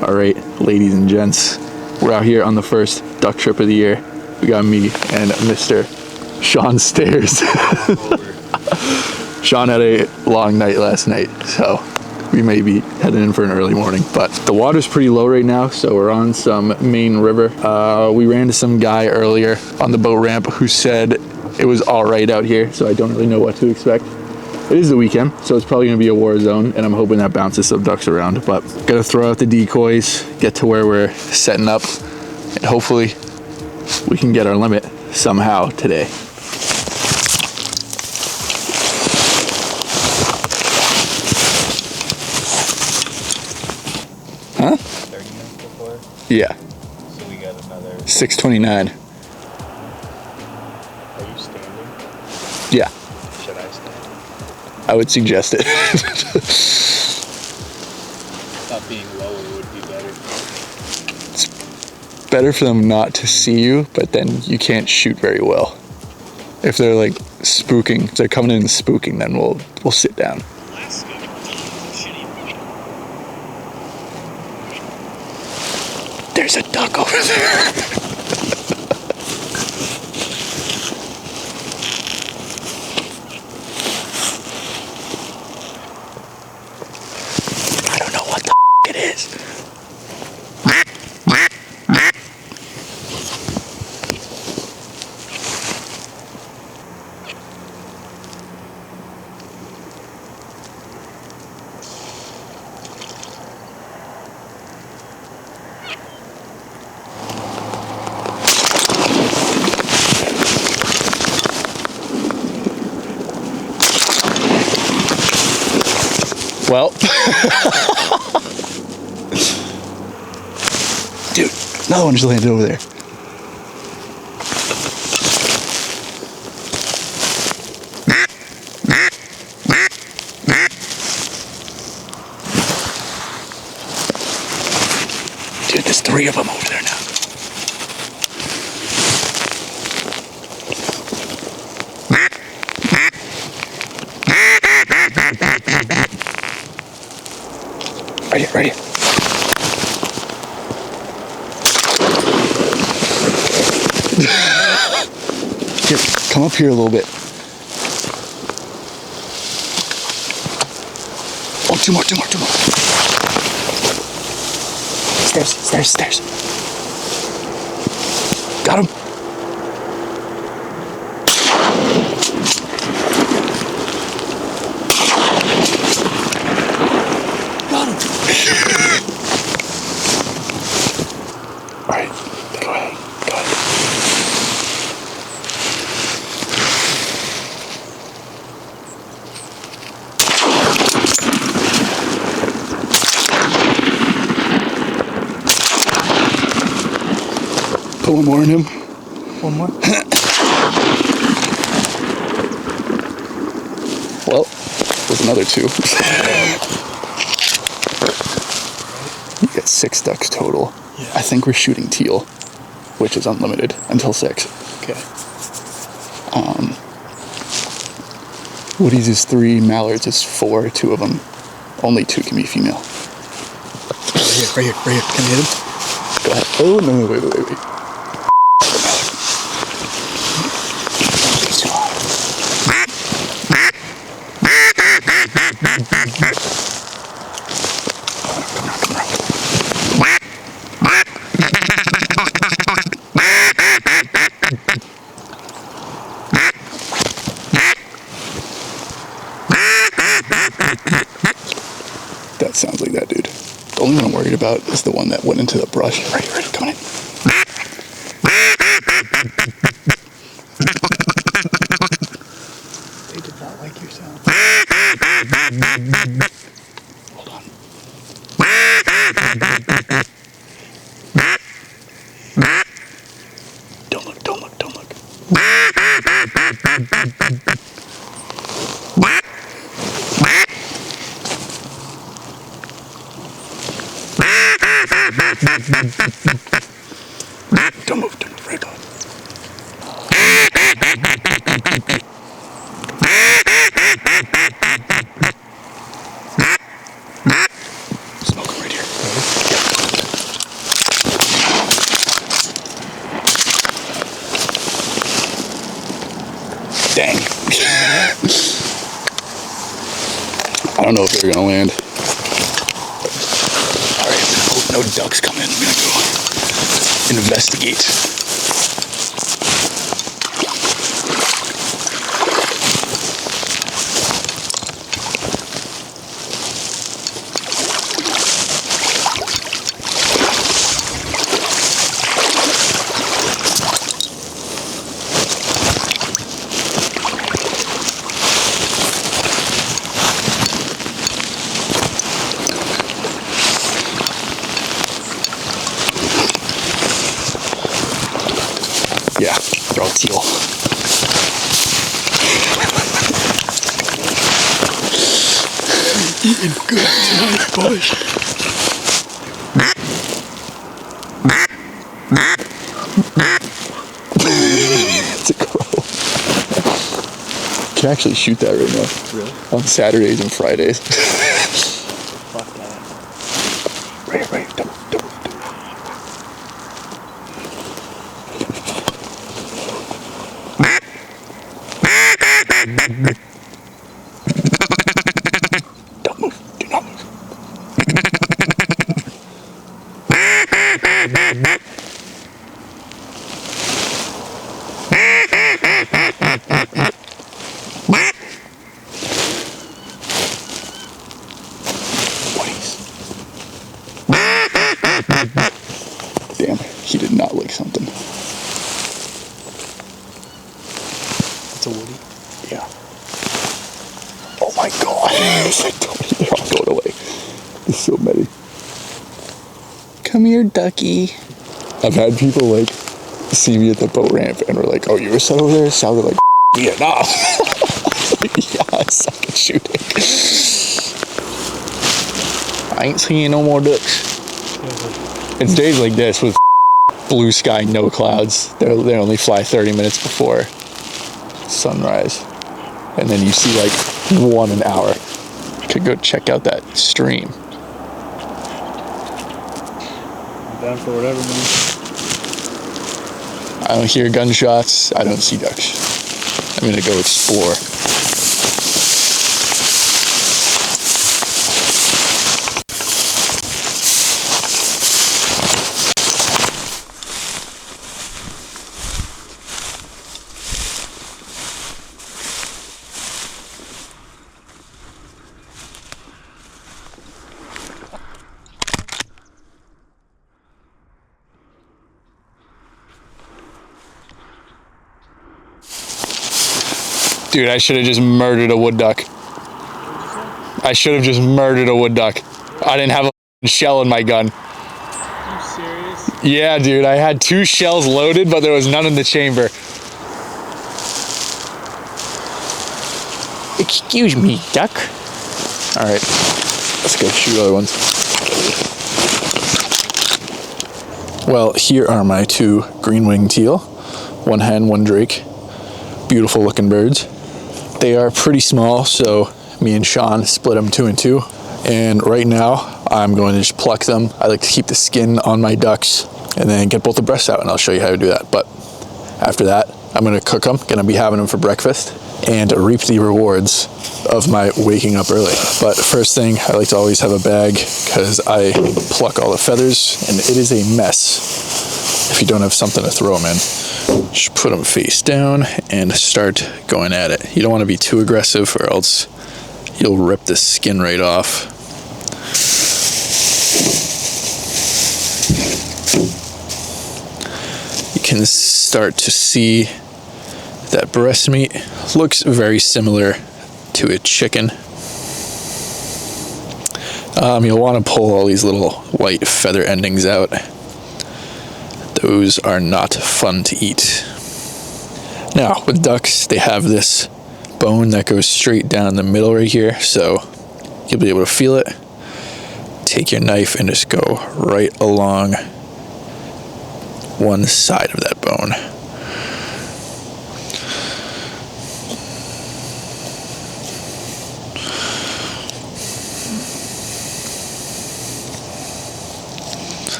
All right, ladies and gents, we're out here on the first duck trip of the year. We got me and Mr. Sean Stairs. Sean had a long night last night, so we may be heading in for an early morning. But the water's pretty low right now, so we're on some main river. We ran into some guy earlier on the boat ramp who said it was all right out here, so I don't really know what to expect. It is the weekend, so it's probably gonna be a war zone, and I'm hoping that bounces some ducks around. But gotta throw out the decoys, get to where we're setting up, and hopefully we can get our limit somehow today. Huh? 30 minutes before? Yeah. So we got another... 6:29. Are you standing? Yeah, Should I stand? I would suggest it. Thought being lower would be better. It's better for them not to see you, but then you can't shoot very well. If they're like spooking, if they're coming in and spooking, then we'll sit down. There's a duck over there. I don't know what the it is. Well, dude, another one just landed over there. Dude, there's 3 of them over there now. Right here. Here, come up here a little bit. Oh, two more. Stairs. Got him. All right, go ahead. Put one more in him. One more? Well, there's another 2. You got 6 ducks total. Yeah. I think we're shooting teal, which is unlimited until 6. Okay. Woody's is 3, Mallard's is 4, 2 of them. Only 2 can be female. Right here. Can I hit him? Go ahead. Oh, no, wait. That sounds like that dude. The only one I'm worried about is the one that went into the brush. Right, coming in. They did not like your sound. Hold on. Don't look. Don't move, right on. Smoke him right here. they're gonna land. All right, hope no ducks come in. I'm gonna go investigate. Yeah, they're all teal. Eating good tonight, boys. It's a crow. You can actually shoot that right now. Really? On Saturdays and Fridays. Fuck that. Right, double. Don't move. Do not move. Damn, he did not like something. It's a woody. Yeah. Oh my god. They're all going away. There's so many. Come here, ducky. I've had people like see me at the boat ramp and were like, oh, you were set over there? It sounded like Vietnam. Yeah, I suck at shooting. I ain't seeing no more ducks. It's days like this with blue sky, no clouds. They only fly 30 minutes before sunrise. And then you see like one an hour. You could go check out that stream. I'm down for whatever, man. I don't hear gunshots. I don't see ducks. I'm gonna go explore. Dude, I should have just murdered a wood duck. I should have just murdered a wood duck. I didn't have a shell in my gun. Are you serious? Yeah, dude, I had 2 shells loaded, but there was none in the chamber. Excuse me, duck. All right, let's go shoot other ones. Well, here are my 2 green-winged teal. One hen, one drake. Beautiful looking birds. They are pretty small, so me and Sean split them 2 and 2. And right now, I'm going to just pluck them. I like to keep the skin on my ducks and then get both the breasts out, and I'll show you how to do that. But after that, I'm gonna cook them. Gonna be having them for breakfast and reap the rewards of my waking up early. But first thing, I like to always have a bag because I pluck all the feathers and it is a mess if you don't have something to throw them in. Just put them face down and start going at it. You don't want to be too aggressive or else you'll rip the skin right off. You can start to see that breast meat looks very similar to a chicken. You'll want to pull all these little white feather endings out. Those are not fun to eat. Now, with ducks, they have this bone that goes straight down the middle right here, so you'll be able to feel it. Take your knife and just go right along one side of that bone.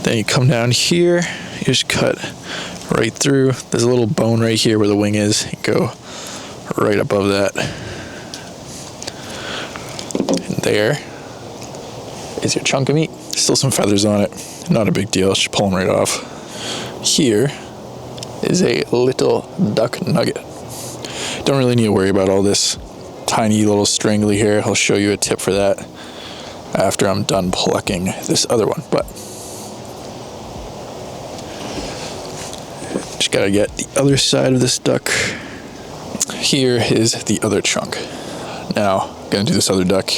Then you come down here, you just cut right through. There's a little bone right here where the wing is. You go right above that. there is your chunk of meat. Still some feathers on it. Not a big deal. Just pull them right off. Here is a little duck nugget. Don't really need to worry about all this tiny little strangly hair. I'll show you a tip for that after I'm done plucking this other one. But just gotta get the other side of this duck. Here is the other chunk. Now, gonna do this other duck,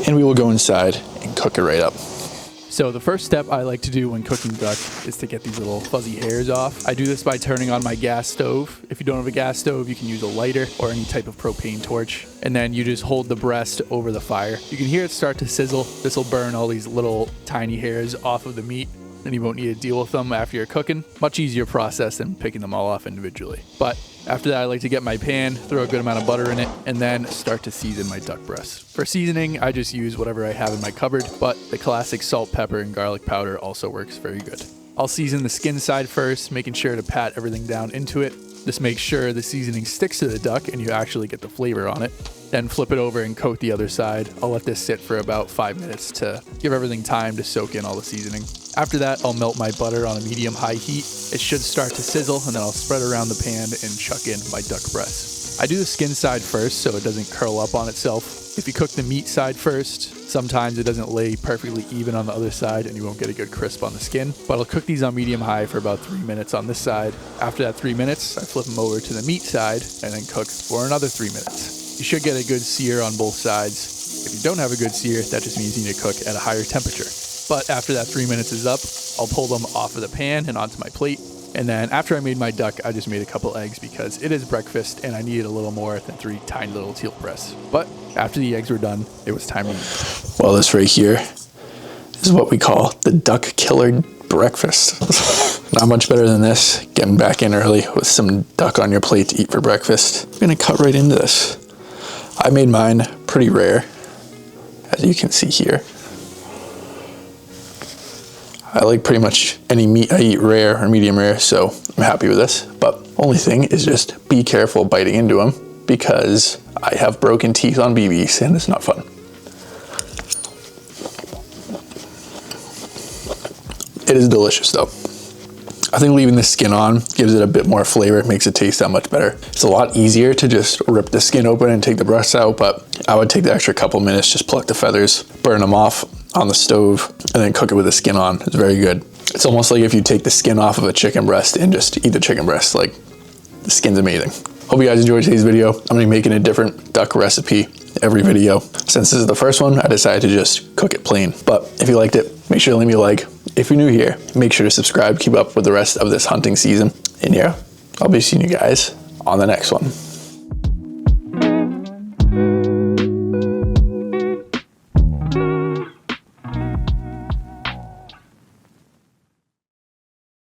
and we will go inside and cook it right up. So the first step I like to do when cooking duck is to get these little fuzzy hairs off. I do this by turning on my gas stove. If you don't have a gas stove, you can use a lighter or any type of propane torch. And then you just hold the breast over the fire. You can hear it start to sizzle. This will burn all these little tiny hairs off of the meat, and you won't need to deal with them after you're cooking. Much easier process than picking them all off individually. But after that, I like to get my pan, throw a good amount of butter in it, and then start to season my duck breast. For seasoning, I just use whatever I have in my cupboard, but the classic salt, pepper, and garlic powder also works very good. I'll season the skin side first, making sure to pat everything down into it. This makes sure the seasoning sticks to the duck and you actually get the flavor on it. Then flip it over and coat the other side. I'll let this sit for about 5 minutes to give everything time to soak in all the seasoning. After that, I'll melt my butter on a medium-high heat. It should start to sizzle, and then I'll spread around the pan and chuck in my duck breast. I do the skin side first so it doesn't curl up on itself. If you cook the meat side first, sometimes it doesn't lay perfectly even on the other side and you won't get a good crisp on the skin. But I'll cook these on medium-high for about 3 minutes on this side. After that 3 minutes, I flip them over to the meat side and then cook for another 3 minutes. You should get a good sear on both sides. If you don't have a good sear, that just means you need to cook at a higher temperature. But after that 3 minutes is up, I'll pull them off of the pan and onto my plate. And then after I made my duck, I just made a couple eggs because it is breakfast and I needed a little more than 3 tiny little teal breasts. But after the eggs were done, it was time to eat. Well, this right here is what we call the duck killer breakfast. Not much better than this. Getting back in early with some duck on your plate to eat for breakfast. I'm gonna cut right into this. I made mine pretty rare, as you can see here. I like pretty much any meat I eat rare or medium rare, so I'm happy with this. But only thing is just be careful biting into them because I have broken teeth on BBs and it's not fun. It is delicious though. I think leaving the skin on gives it a bit more flavor. It makes it taste that much better. It's a lot easier to just rip the skin open and take the breasts out, but I would take the extra couple minutes, just pluck the feathers, burn them off on the stove, and then cook it with the skin on. It's very good. It's almost like if you take the skin off of a chicken breast and just eat the chicken breast. Like, the skin's amazing. Hope you guys enjoyed today's video. I'm gonna be making a different duck recipe every video. Since this is the first one, I decided to just cook it plain. But if you liked it, make sure to leave me a like. If you're new here, make sure to subscribe, keep up with the rest of this hunting season. And yeah, I'll be seeing you guys on the next one.